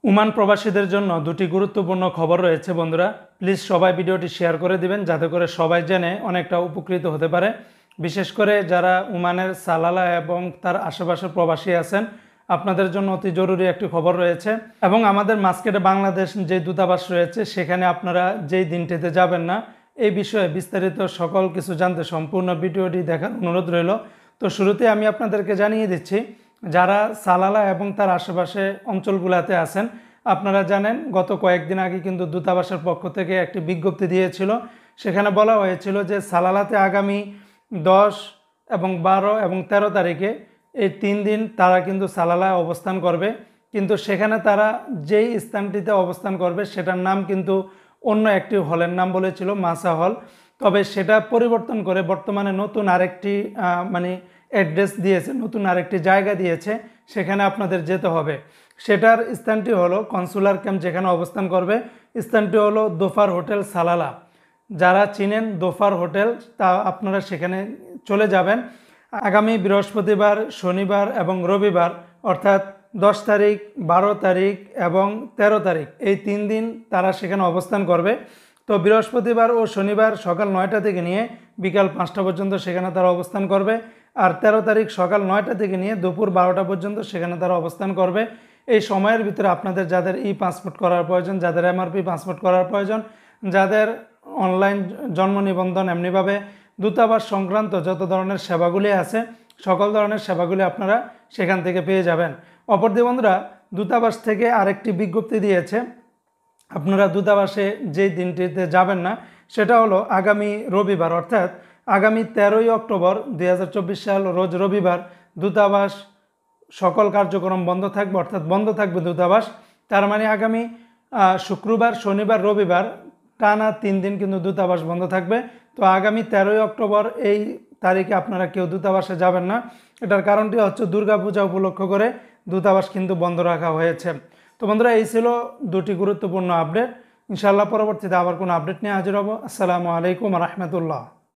Oman প্রবাসীদের জন্য দুটি গুরুত্বপূর্ণ খবর রয়েছে বন্ধুরা। প্লিজ সবাই ভিডিওটি শেয়ার করে দিবেন যাতে করে সবাই জেনে অনেকটা উপকৃত হতে পারে। বিশেষ করে যারা ওমানের সালালা এবং তার আশেপাশের প্রবাসী আছেন, আপনাদের জন্য অতি জরুরি একটি খবর রয়েছে। এবং আমাদের মাস্কেটে বাংলাদেশ যে দূতাবাস রয়েছে সেখানে আপনারা যেই দিনটিতে যাবেন না, এই বিষয়ে বিস্তারিত সকল কিছু জানতে সম্পূর্ণ ভিডিওটি দেখার অনুরোধ রইল। তো শুরুতে আমি আপনাদেরকে জানিয়ে দিচ্ছি, যারা সালালা এবং তার আশেপাশে অঞ্চলগুলোতে আছেন, আপনারা জানেন গত কয়েকদিন আগে কিন্তু দূতাবাসের পক্ষ থেকে একটি বিজ্ঞপ্তি দিয়েছিল। সেখানে বলা হয়েছিল যে সালালাতে আগামী 10 এবং 12 এবং 13 তারিখে এই 3 দিন তারা কিন্তু সালালায় অবস্থান করবে। কিন্তু সেখানে তারা যেই স্থানটিতে অবস্থান করবে সেটার নাম কিন্তু অন্য একটি হলের নাম বলেছিল, মাসা হল। তবে সেটা পরিবর্তন করে বর্তমানে নতুন আরেকটি অ্যাড্রেস দিয়েছে, নতুন আরেকটি জায়গা দিয়েছে, সেখানে আপনাদের যেতে হবে। সেটার স্থানটি হলো কনসুলার ক্যাম্প, যেখানে অবস্থান করবে স্থানটি হলো দোফার হোটেল সালালা। যারা চিনেন দোফার হোটেল, তা আপনারা সেখানে চলে যাবেন। আগামী বৃহস্পতিবার, শনিবার এবং রবিবার, অর্থাৎ 10 তারিখ, 12 তারিখ এবং 13 তারিখ, এই 3 দিন তারা সেখানে অবস্থান করবে। তো বৃহস্পতিবার ও শনিবার সকাল 9টা থেকে নিয়ে বিকাল 5টা পর্যন্ত সেখানে তারা অবস্থান করবে। আর 13 তারিখ সকাল 9টা থেকে নিয়ে দুপুর 12টা পর্যন্ত সেখানে তারা অবস্থান করবে। এই সময়ের ভিতরে আপনাদের যাদের পাসপোর্ট করার প্রয়োজন, যাদের এমআরপি পাসপোর্ট করার প্রয়োজন, যাদের অনলাইন জন্ম নিবন্ধন, এমনিভাবে দূতাবাস সংক্রান্ত যত ধরনের সেবাগুলি আছে, সকল ধরনের সেবাগুলি আপনারা সেখান থেকে পেয়ে যাবেন। অপরদিকে বন্ধুরা, দূতাবাস থেকে আরেকটি বিজ্ঞপ্তি দিয়েছে। আপনারা দূতাবাসে যেই দিনটিতে যাবেন না, সেটা হলো আগামী রবিবার, অর্থাৎ আগামী 13ই অক্টোবর 2024 সাল রোজ রবিবার দূতাবাস সকল কার্যক্রম বন্ধ থাকবে, অর্থাৎ বন্ধ থাকবে দূতাবাস। তার মানে আগামী শুক্রবার, শনিবার, রবিবার টানা 3 দিন কিন্তু দূতাবাস বন্ধ থাকবে। তো আগামী 13ই অক্টোবর এই তারিখে আপনারা কেউ দূতাবাসে যাবেন না। এটার কারণটি হচ্ছে দুর্গাপূজা উপলক্ষ করে দূতাবাস কিন্তু বন্ধ রাখা হয়েছে। তো বন্ধুরা, এই ছিল দুটি গুরুত্বপূর্ণ আপডেট। ইনশাআল্লাহ পরবর্তীতে আবার কোনো আপডেট নিয়ে হাজির হব। আসসালামু আলাইকুম রহমতুল্লাহ।